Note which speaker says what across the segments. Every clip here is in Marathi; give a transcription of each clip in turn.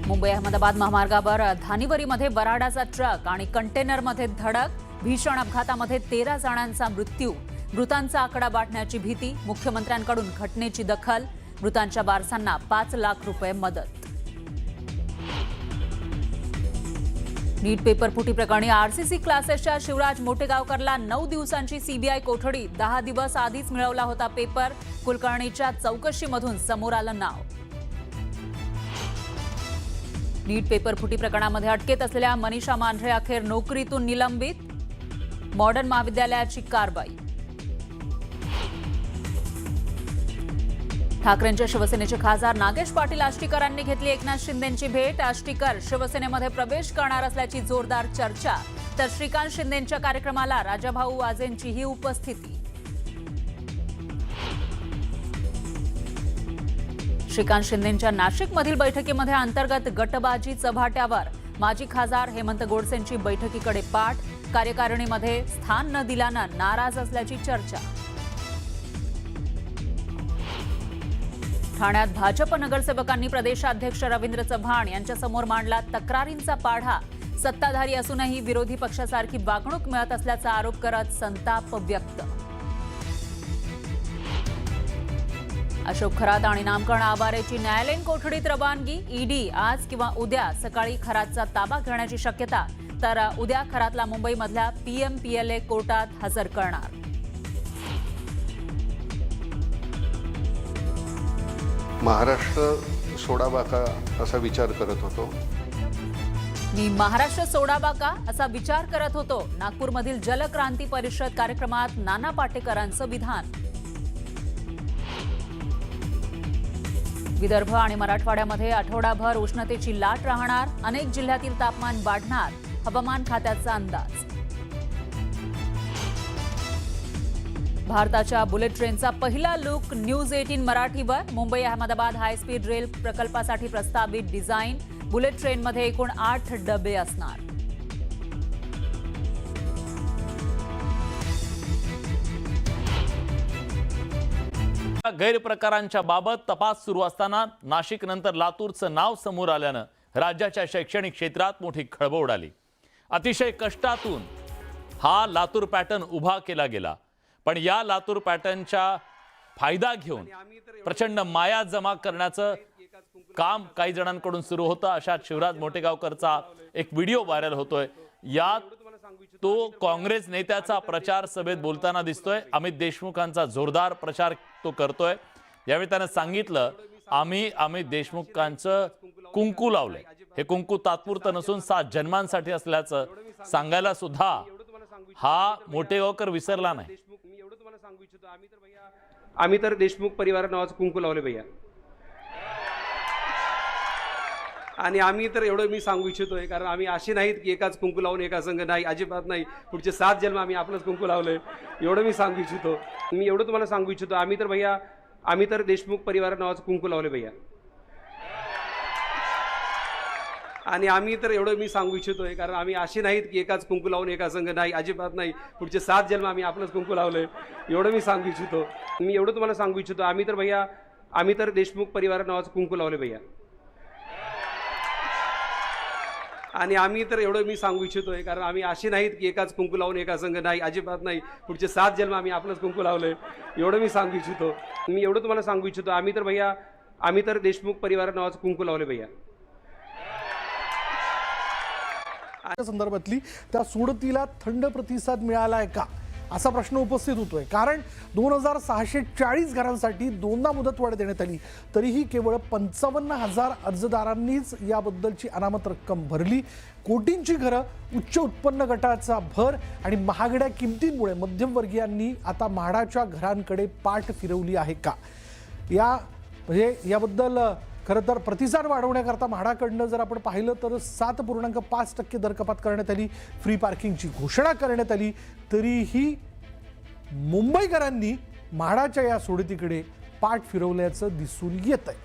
Speaker 1: मुंबई अहमदाबाद महामार्गावर धानिवरीमध्ये वराडाचा ट्रक आणि कंटेनरमध्ये धडक, भीषण अपघातामध्ये 13 जणांचा मृत्यू, मृतांचा आकडा वाढण्याची भीती, मुख्यमंत्र्यांकडून घटनेची दखल, मृतांच्या वारसांना 5 लाख रुपये मदत। नीट पेपर फुटी प्रकरणी आरसीसी क्लासेसच्या शिवराज मोटेगावकरला 9 दिवसांची सीबीआय कोठडी, 10 दिवस आधीच मिळवला होता पेपर, कुलकर्णीच्या चौकशीमधून समोर आलं नाव। नीट पेपर फुटी प्रकरणामध्ये अटकेत असलेल्या मनीषा मांढरे अखेर नोकरीतून निलंबित, मॉडर्न महाविद्यालयाची कारवाई। ठाकरेंच्या शिवसेनेचे खासदार नागेश पाटील आष्टीकरांनी घेतली एकनाथ शिंदेंची भेट, आष्टीकर शिवसेनेमध्ये प्रवेश करणार असल्याची जोरदार चर्चा, तर श्रीकांत शिंदेंच्या कार्यक्रमाला राजाभाऊ वाजेंचीही उपस्थिती। श्रीकांत शिंदेंच्या नाशिकमधील बैठकीमध्ये अंतर्गत गटबाजी चव्हाट्यावर, माजी खासदार हेमंत गोडसेंची बैठकीकडे पाठ, कार्यकारिणीमध्ये स्थान न दिल्यानं नाराज असल्याची चर्चा। ठाण्यात भाजप नगरसेवकांनी प्रदेशाध्यक्ष रवींद्र चव्हाण यांच्यासमोर मांडला तक्रारींचा पाढा, सत्ताधारी असूनही विरोधी पक्षासारखी वागणूक मिळत असल्याचा आरोप करत संताप व्यक्त। अशोक खरात आणि नामकरण आवारेची न्यायालयीन कोठडीत रवानगी, ईडी आज किंवा उद्या सकाळी खरातचा ताबा घेण्याची शक्यता, तर उद्या खरातला मुंबईमधल्या पीएमपीएलए कोर्टात हजर करणार।
Speaker 2: महाराष्ट्र सोडावा का असा विचार करत होतो।
Speaker 1: मी महाराष्ट्र सोडावा का असा विचार करत होतो, नागपूरमधील जलक्रांती परिषद कार्यक्रमात नाना पाटेकरांचं विधान। विदर्भ आणि मराठवाड्यामध्ये आठवडाभर उष्णतेची लाट राहणार, अनेक जिल्ह्यातील तापमान वाढणार, हवामान खात्याचा अंदाज। भारताच्या बुलेट ट्रेनचा पहिला लूक न्यूज 18 मराठीवर, मुंबई अहमदाबाद हायस्पीड रेल प्रकल्पासाठी प्रस्तावित डिझाईन, बुलेट ट्रेनमध्ये एकूण 8 डबे असणार।
Speaker 3: गैरप्रकारांच्या बाबत तपास सुरू असताना नाशिक नंतर लातूरचं नाव समोर आल्यानं राज्याच्या शैक्षणिक क्षेत्रात मोठी खळबळ उडाली। अतिशय कष्टातून हा लातूर पॅटर्न उभा केला गेला, पण या लातूर पॅटर्नचा फायदा घेऊन प्रचंड माया जमा करण्याचं काम काही जणांकडून सुरू होतं। अशात शिवराज मोटेगावकरचा एक व्हिडिओ व्हायरल होतोय, यात तो काँग्रेस नेत्याचा प्रचार सभेत बोलताना दिसतोय। अमित देशमुखांचा जोरदार प्रचार तो करतोय। यावेळी त्याने सांगितलं, आम्ही अमित देशमुखांचं कुंकू लावलंय, हे कुंकू तात्पुरतं नसून 7 जन्मांसाठी असल्याचं सांगायला सुद्धा हा मोटेगावकर विसरला नाही।
Speaker 4: आम्ही तर देशमुख परिवार नावाचं कुंकू लावले भैया, आणि आम्ही तर एवढं मी सांगू इच्छितोय, कारण आम्ही असे नाहीत की एकाच कुंकू लावून एका संघ, नाही, अजिबात नाही। पुढचे 7 जन्म आम्ही आपलंच कुंकू लावलंय, एवढं मी सांगू इच्छितो। मी एवढं तुम्हाला सांगू इच्छितो, आम्ही तर भैया, आम्ही तर देशमुख परिवार नावाचं कुंकू लावले भैया, आणि आम्ही तर एवढं मी सांगू इच्छितोय, कारण आम्ही असे नाहीत की एकाच कुंकू लावून एका संघ, नाही, अजिबात नाही। पुढचे 7 जन्म आम्ही आपलंच कुंकू लावलंय, एवढं मी सांगू इच्छितो। मी एवढं तुम्हाला सांगू इच्छितो, आम्ही तर भैया, आम्ही तर देशमुख परिवार नावाचं कुंकू लावले भैया, आणि आम्ही तर एवढं मी सांगू इच्छितोय, कारण आम्ही असे नाहीत की एकाच कुंकू लावून एका संघ, नाही, अजिबात नाही। पुढचे 7 जन्म आम्ही आपलंच कुंकू लावलंय, एवढं मी सांगू इच्छितो। मी एवढं तुम्हाला सांगू इच्छितो, आम्ही तर भैया, आम्ही तर देशमुख परिवार नावाचं कुंकू लावले भैया।
Speaker 5: संदर्भातली त्या सोडतीला थंड प्रतिसाद मिळाला आहे का असा प्रश्न उपस्थित होतोय, कारण 2640 घरांसाठी 2दा मुदतवाढ देण्यात आली, तरीही केवळ 55,000 अर्जदारांनीच याबद्दलची अनामत रक्कम भरली। कोटींची घरं, उच्च उत्पन्न गटाचा भर आणि महागड्या किमतींमुळे मध्यमवर्गीयांनी आता म्हाडाच्या घरांकडे पाठ फिरवली आहे का, म्हणजे याबद्दल खरं तर प्रतिसाद वाढवण्याकरता म्हाडाकडनं जर आपण पाहिलं तर 7.5% दर कपात करण्यात आली, फ्री पार्किंगची घोषणा करण्यात आली, तरीही मुंबईकरांनी म्हाडाच्या या सोडतीकडे पाठ फिरवल्याचं दिसून येत आहे।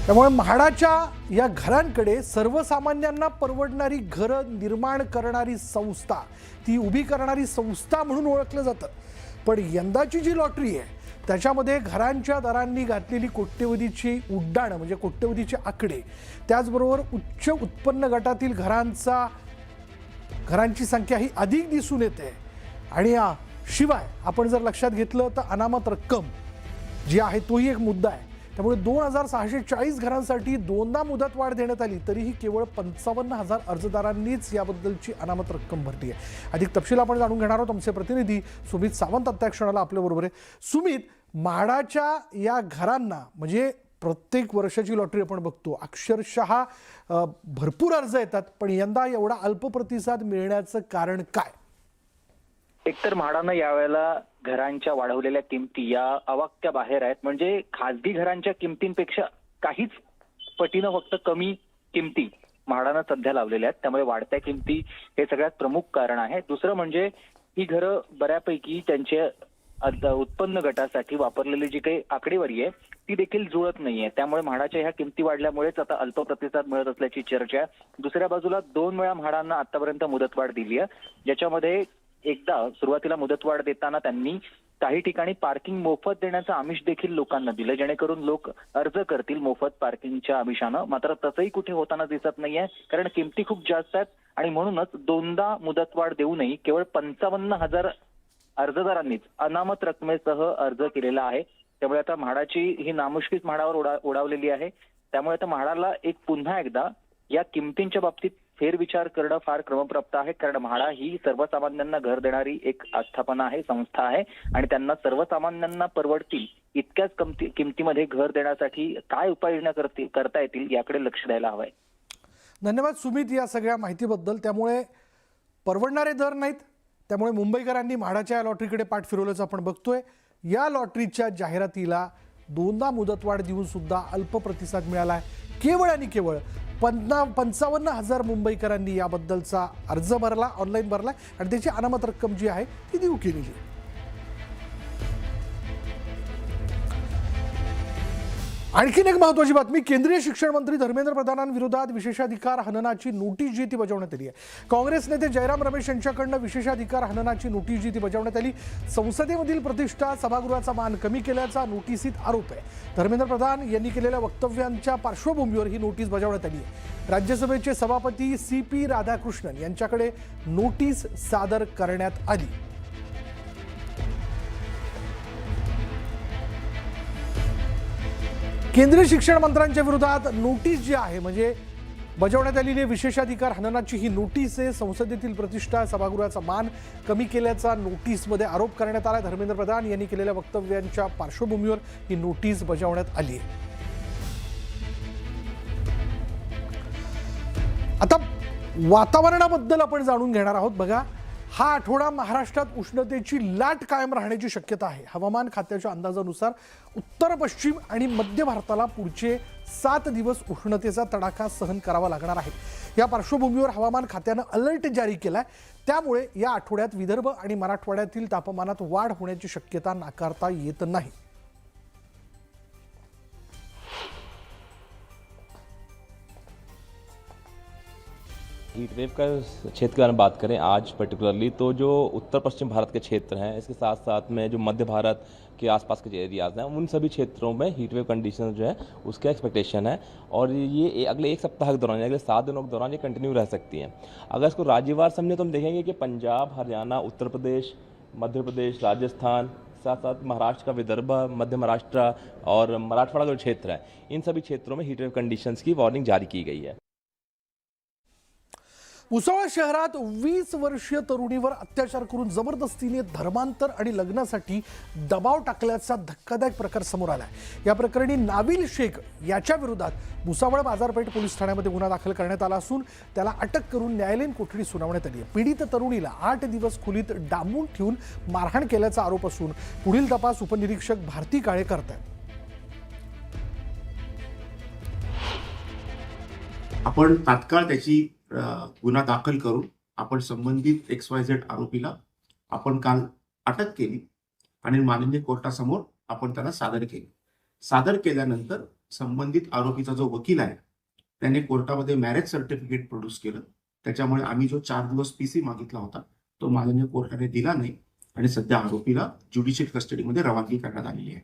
Speaker 5: त्यामुळे म्हाडाच्या या घरांकडे सर्वसामान्यांना परवडणारी घरं निर्माण करणारी संस्था, ती उभी करणारी संस्था म्हणून ओळखलं जातं। पण यंदाची जी लॉटरी आहे त्याच्यामध्ये घरांच्या दरांनी घातलेली कोट्यवधीची उड्डाणं म्हणजे कोट्यवधीचे आकडे, त्याचबरोबर उच्च उत्पन्न गटातील घरांची संख्या ही अधिक दिसून येते. आणि शिवाय आपण जर लक्षात घेतलं तर अनामत रक्कम जी आहे तोही एक मुद्दा आहे. त्यामुळे 2640 घरांसाठी दोनदा मुदतवाढ देण्यात आली, तरीही केवळ 55,000 अर्जदारांनीच याबद्दलची अनामत रक्कम भरली आहे. अधिक तपशील आपण जाणून घेणार आहोत. आमचे प्रतिनिधी सुमित सावंत आता क्षणाला आपल्याबरोबर आहे. सुमित, म्हाडाच्या या घरांना म्हणजे प्रत्येक वर्षाची लॉटरी आपण बघतो, अक्षरशः भरपूर अर्ज येतात, पण यंदा एवढा अल्प प्रतिसाद मिळण्याचं कारण काय?
Speaker 6: एकतर म्हाडानं यावेळेला घरांच्या वाढवलेल्या किमती या अवाक्या बाहेर आहेत. म्हणजे खासगी घरांच्या किमतींपेक्षा काहीच पटीनं फक्त कमी किमती म्हाडानं सध्या लावलेल्या आहेत. त्यामुळे वाढत्या किमती हे सगळ्यात प्रमुख कारण आहे. दुसरं म्हणजे ही घरं बऱ्यापैकी त्यांच्या उत्पन्न गटासाठी वापरलेली जी काही आकडेवारी आहे ती देखील जुळत नाहीये. त्यामुळे म्हाडाच्या ह्या किमती वाढल्यामुळेच आता अल्प प्रतिसाद मिळत असल्याची चर्चा आहे. दुसऱ्या बाजूला 2 वेळा म्हाडांना आतापर्यंत मुदतवाढ दिली आहे, ज्याच्यामध्ये एकदा सुरुवातीला मुदतवाढ देताना त्यांनी काही ठिकाणी पार्किंग मोफत देण्याचं आमिष देखील लोकांना दिलं, जेणेकरून लोक अर्ज करतील मोफत पार्किंगच्या आमिषानं. मात्र तसंही कुठे होताना दिसत नाहीये, कारण किमती खूप जास्त आहेत. आणि म्हणूनच दोनदा मुदतवाढ देऊनही केवळ 55,000 अर्जदारांनीच अनामत रकमेसह अर्ज केलेला आहे. त्यामुळे आता म्हाडाची ही नामुष्कीच म्हाडावर उडावलेली आहे. त्यामुळे आता म्हाडाला पुन्हा एकदा या किमतींच्या बाबतीत फेरविचार करणं फार क्रमप्राप्त आहे. कारण म्हाडा ही सर्वसामान्यांना घर देणारी एक आस्थापना आहे, संस्था आहे, आणि त्यांना सर्वसामान्यांना परवडतील इतक्याच किमतीमध्ये घर देण्यासाठी काय उपाययोजना करता येतील याकडे लक्ष द्यायला हवंय.
Speaker 5: धन्यवाद सुमित या सगळ्या माहितीबद्दल. त्यामुळे परवडणारे दर नाहीत, त्यामुळे मुंबईकरांनी म्हाडाच्या या लॉटरीकडे पाठ फिरवल्याचं आपण बघतोय. या लॉटरीच्या जाहिरातीला दोनदा मुदतवाढ देऊन सुद्धा अल्प प्रतिसाद मिळाला आहे. केवळ आणि केवळ 55,000 मुंबईकरांनी याबद्दलचा अर्ज भरला, ऑनलाईन भरला, आणि त्याची अनामत रक्कम जी आहे ती देऊ केलेली आहे. आणखीन एक महत्त्वाची बातमी, केंद्रीय शिक्षण मंत्री धर्मेंद्र प्रधानांविरोधात विशेषाधिकार हननाची नोटीस जी ती बजावण्यात आली आहे. काँग्रेस नेते जयराम रमेश यांच्याकडनं विशेषाधिकार हननाची नोटीस जी ती बजावण्यात आली. संसदेमधील प्रतिष्ठा, सभागृहाचा मान कमी केल्याचा नोटीसीत आरोप आहे. धर्मेंद्र प्रधान यांनी केलेल्या वक्तव्यांच्या पार्श्वभूमीवर ही नोटीस बजावण्यात आली आहे. राज्यसभेचे सभापती CP राधाकृष्णन यांच्याकडे नोटीस सादर करण्यात आली. केंद्रीय शिक्षण मंत्र्यांच्या विरोधात नोटीस जी आहे म्हणजे बजावण्यात आलेली विशेषाधिकार हननाची ही नोटीस आहे. संसदेतील प्रतिष्ठा, सभागृहाचा मान कमी केल्याचा नोटीसमध्ये आरोप करण्यात आला. धर्मेंद्र प्रधान यांनी केलेल्या वक्तव्यांच्या पार्श्वभूमीवर ही नोटीस बजावण्यात आली आहे. आता वातावरणाबद्दल आपण जाणून घेणार आहोत. बघा, हा आठवडा महाराष्ट्रात उष्णतेची लाट कायम राहण्याची शक्यता आहे. हवामान खात्याच्या अंदाजानुसार उत्तर, पश्चिम आणि मध्य भारताला पुढचे 7 दिवस उष्णतेचा तडाखा सहन करावा लागणार आहे. या पार्श्वभूमीवर हवामान खात्यानं अलर्ट जारी केलाय. त्यामुळे या आठवड्यात विदर्भ आणि मराठवाड्यातील तापमानात वाढ होण्याची शक्यता नाकारता येत नाही.
Speaker 7: हीट वेव का क्षेत्र के बारे में बात करें आज पर्टिकुलरली, तो जो उत्तर पश्चिम भारत के क्षेत्र हैं, इसके साथ साथ में जो मध्य भारत के आसपास के एरियाज़ हैं, उन सभी क्षेत्रों में हीट वेव कंडीशन जो है उसका एक्सपेक्टेशन है. और ये अगले 1 सप्ताह के दौरान, अगले 7 दिनों के दौरान ये कंटिन्यू रह सकती हैं. अगर इसको राज्यवार समझे तो हम देखेंगे कि पंजाब, हरियाणा, उत्तर प्रदेश, मध्य प्रदेश, राजस्थान, साथ साथ महाराष्ट्र का विदर्भ, मध्य महाराष्ट्र और मराठवाड़ा का जो क्षेत्र है, इन सभी क्षेत्रों में हीट वेव कंडीशंस की वार्निंग जारी की गई है.
Speaker 5: भुसावळ शहरात 20 वर्षीय तरुणीवर अत्याचार करून जबरदस्तीने धर्मांतर आणि लग्नासाठी दबाव टाकल्याचा धक्कादायक प्रकार समोर आलाय. या प्रकरणी नाविल शेख याच्या विरोधात भुसावळ बाजारपेठ पोलीस ठाण्यामध्ये गुन्हा दाखल करण्यात आला असून त्याला अटक करून न्यायालयीन कोठडी सुनावण्यात आली आहे. पीडित तरुणीला 8 दिवस खोलीत डांबून ठेवून मारहाण केल्याचा आरोप असून पुढील तपास उपनिरीक्षक भारती काळे करतात.
Speaker 8: आपण तात्काळ त्याची गुन्हा दाखल करून आपण संबंधित XYZ आरोपीला आपण काल अटक केली आणि माननीय कोर्टासमोर आपण त्याला सादर केले. सादर केल्यानंतर संबंधित आरोपीचा जो वकील आहे त्याने कोर्टामध्ये मॅरेज सर्टिफिकेट प्रोड्यूस केलं. त्याच्यामुळे आम्ही जो 4 दिवस PC मागितला होता तो माननीय कोर्टाने दिला नाही आणि सध्या आरोपीला ज्युडिशियल कस्टडीमध्ये रवानगी करण्यात आलेली आहे.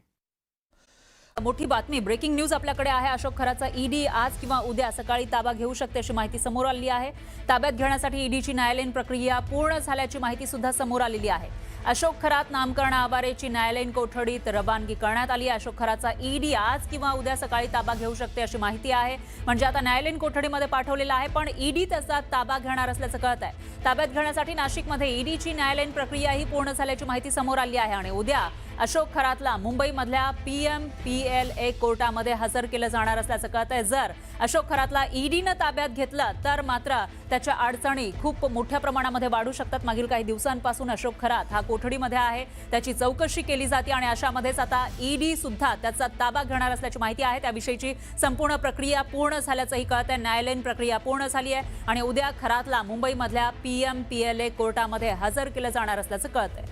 Speaker 1: मोठी बातमी, ब्रेकिंग न्यूज आपल्याकडे आहे. अशोक खराचा ईडी आज किंवा उद्या सकाळी ताबा घेऊ शकते अशी माहिती समोर आली आहे. ताब्यात घेण्यासाठी ईडीची न्यायालयीन प्रक्रिया पूर्ण झाल्याची माहिती सुद्धा समोर आलेली आहे. अशोक खरात नामकरण आवारेची न्यायालयीन कोठडीत रवानगी करण्यात आली. अशोक खराचा ईडी आज किंवा उद्या सकाळी ताबा घेऊ शकते अशी माहिती आहे. म्हणजे आता न्यायालयीन कोठडीमध्ये पाठवलेला आहे, पण ईडी त्याचा ताबा घेणार असल्याचं कळत आहे. ताब्यात घेण्यासाठी नाशिकमध्ये ईडीची न्यायालयीन प्रक्रियाही पूर्ण झाल्याची माहिती समोर आली आहे. आणि उद्या अशोक खरातला मुंबईमधल्या PMPLA कोर्टामध्ये हजर केलं जाणार असल्याचं कळत आहे. जर अशोक खरातला ईडीनं ताब्यात घेतलं तर मात्र त्याच्या अडचणी खूप मोठ्या प्रमाणामध्ये वाढू शकतात. मागील काही दिवसांपासून अशोक खरात हा कोठडीमध्ये आहे, त्याची चौकशी केली जाते आणि अशामध्येच आता ईडी सुद्धा त्याचा ताबा घेणार असल्याची माहिती आहे. त्याविषयीची संपूर्ण प्रक्रिया पूर्ण झाल्याचंही कळत आहे. न्यायालयीन प्रक्रिया पूर्ण झाली आहे आणि उद्या खरातला मुंबईमधल्या PMPLA कोर्टामध्ये हजर केलं जाणार असल्याचं कळत आहे.